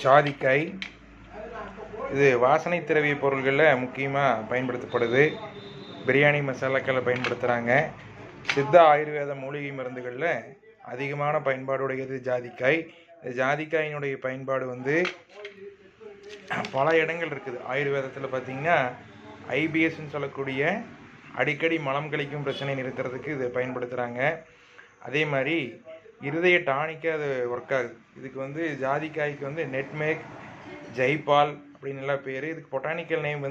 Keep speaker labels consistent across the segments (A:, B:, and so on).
A: ஜாதிக்காய் இது வாசனை திரவிய பொருள்களில் முக்கியமாக பயன்படுத்தப்படுது. பிரியாணி மசாலாக்களை பயன்படுத்துகிறாங்க. சித்த ஆயுர்வேத மூலிகை மருந்துகளில் அதிகமான பயன்பாடுடையது ஜாதிக்காய். இந்த ஜாதிக்காயினுடைய பயன்பாடு பல இடங்கள் இருக்குது. ஆயுர்வேதத்தில் பார்த்திங்கன்னா ஐபிஎஸ்ன்னு சொல்லக்கூடிய அடிக்கடி மலம் கழிக்கும் பிரச்சனை நிறுத்துறதுக்கு இதை பயன்படுத்துகிறாங்க. அதே மாதிரி இருதய டானிக்காக அது ஒர்க் ஆகுது. இதுக்கு ஜாதிக்காய்க்கு நெட்மேக், ஜெய்பால் அப்படின்னு எல்லாம் பேர். இதுக்கு பொட்டானிக்கல் நேம்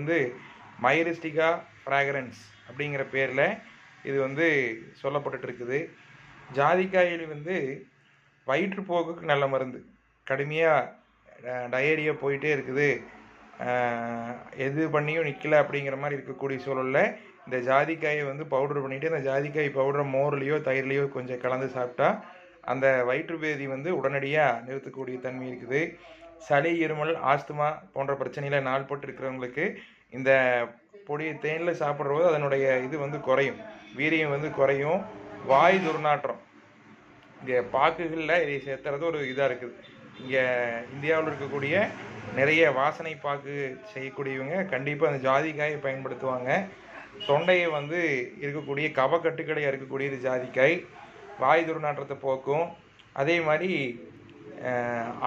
A: மைரிஸ்டிகா ஃப்ராக்ரன்ஸ் அப்படிங்கிற பேரில் இது சொல்லப்பட்டு இருக்குது. ஜாதிக்காயில் வயிற்றுப்போக்குக்கு நல்ல மருந்து. கடுமையாக டயரியா போயிட்டே இருக்குது, எது பண்ணியும் நிற்கலை அப்படிங்கிற மாதிரி இருக்கக்கூடிய சூழலில் இந்த ஜாதிக்காயை பவுடர் பண்ணிவிட்டு அந்த ஜாதிக்காய் பவுடரை மோர்லேயோ தயிர்லேயோ கொஞ்சம் கலந்து சாப்பிட்டா அந்த வயிற்று பேதி உடனடியாக நிறுத்தக்கூடிய தன்மை இருக்குது. சளி, இருமல், ஆஸ்துமா போன்ற பிரச்சனையில் நாள்பட்டு இருக்கிறவங்களுக்கு இந்த பொடி தேனில் சாப்பிட்றபோது அதனுடைய இது குறையும், வீரியம் குறையும். வாய் துர்நாற்றம், இங்கே பாக்குகளில் இதை சேர்த்துறது ஒரு இதாக இருக்குது. இங்கே இந்தியாவில் இருக்கக்கூடிய நிறைய வாசனை பாக்கு செய்யக்கூடியவங்க கண்டிப்பாக அந்த ஜாதிக்காயை பயன்படுத்துவாங்க. தொண்டையை இருக்கக்கூடிய கபக்கட்டுக்களை இருக்கக்கூடியது ஜாதிக்காய். வாய் துர்நாற்றத்தை போக்கும். அதே மாதிரி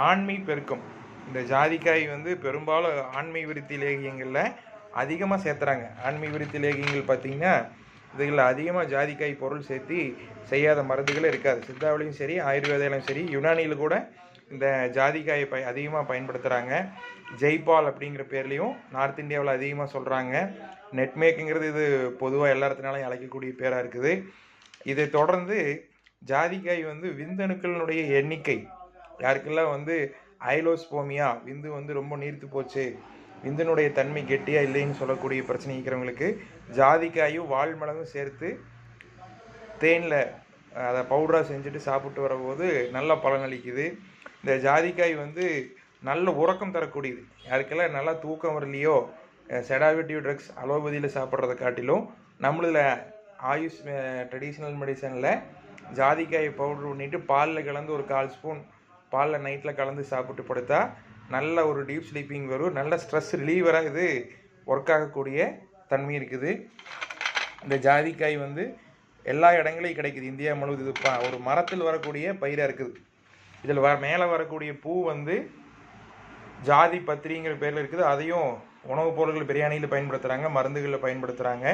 A: ஆண்மை பெருக்கம். இந்த ஜாதிக்காய் பெரும்பாலும் ஆண்மை விருத்தி லேகியங்களில் அதிகமாக சேர்த்துறாங்க. ஆண்மை விருத்தி லேகியங்கள் பார்த்திங்கன்னா இதில் அதிகமாக ஜாதிக்காய் பொருள் சேர்த்து செய்யாத மருந்துகளே இருக்காது. சித்தாவிலையும் சரி, ஆயுர்வேதாலையும் சரி, யுனானியில் கூட இந்த ஜாதிக்காயை அதிகமாக பயன்படுத்துகிறாங்க. ஜெய்பால் அப்படிங்கிற பேர்லேயும் நார்த் இந்தியாவில் அதிகமாக சொல்கிறாங்க. நெட்மேக்குங்கிறது இது பொதுவாக எல்லா இடத்துனாலையும் அழைக்கக்கூடிய பேராக இருக்குது. இதை தொடர்ந்து ஜாதிக்காய் விந்தணுக்களினுடைய எண்ணிக்கை, யாருக்கெல்லாம் ஐலோஸ்போமியா, விந்து ரொம்ப நீர்த்து போச்சு, விந்தனுடைய தன்மை கெட்டியாக இல்லைன்னு சொல்லக்கூடிய பிரச்சனை இருக்கிறவங்களுக்கு ஜாதிக்காயும் வால்மிளகும் சேர்த்து தேனில் அதை பவுடராக செஞ்சுட்டு சாப்பிட்டு வரும்போது நல்ல பலனளிக்குது. இந்த ஜாதிக்காய் நல்ல உறக்கம் தரக்கூடியது. யாருக்கெல்லாம் நல்லா தூக்கம் வரலையோ, செடாவேட்டிவ் ட்ரக்ஸ் அலோபதியில் சாப்பிட்றதை காட்டிலும் நம்மளில் ஆயுஷ் ட்ரெடிஷ்னல் மெடிசனில் ஜாதிக்காயை பவுடர் பண்ணிவிட்டு பாலில் கலந்து ஒரு 1/4 ஸ்பூன் பாலில் நைட்டில் கலந்து சாப்பிட்டு படுத்தா நல்ல ஒரு டீப் ஸ்லீப்பிங் வரும். நல்ல ஸ்ட்ரெஸ் ரிலீவராக இது ஒர்க் ஆகக்கூடிய தன்மை இருக்குது. இந்த ஜாதிக்காய் எல்லா இடங்களையும் கிடைக்குது. இந்தியா முழுவதும் இது ஒரு மரத்தில் வரக்கூடிய பயிராக இருக்குது. இதில் மேலே வரக்கூடிய பூ ஜாதி பத்திரிங்கிற பேரில் இருக்குது. அதையும் உணவுப் பொருட்கள் பிரியாணியில் பயன்படுத்துகிறாங்க, மருந்துகளில் பயன்படுத்துகிறாங்க.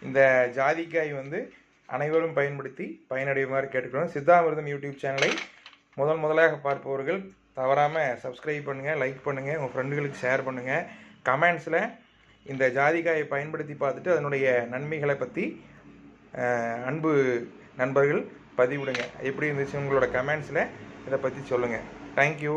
A: இந்த ஜாதிக்காய் அனைவரும் பயன்படுத்தி பயனடையுமாறு கேட்டுக்கிறோம். சித்தாமிர்தம் யூடியூப் சேனலை முதலாக பார்ப்பவர்கள் தவறாமல் சப்ஸ்கிரைப் பண்ணுங்கள், லைக் பண்ணுங்கள், உங்கள் ஃப்ரெண்டுகளுக்கு ஷேர் பண்ணுங்கள். கமெண்ட்ஸில் இந்த ஜாதிக்காயை பயன்படுத்தி பார்த்துட்டு அதனுடைய நன்மைகளை பற்றி அன்பு நண்பர்கள் பதிவிடுங்க. எப்படி இருந்துச்சு உங்களோட கமெண்ட்ஸில் இதை பற்றி சொல்லுங்கள். தேங்க்யூ.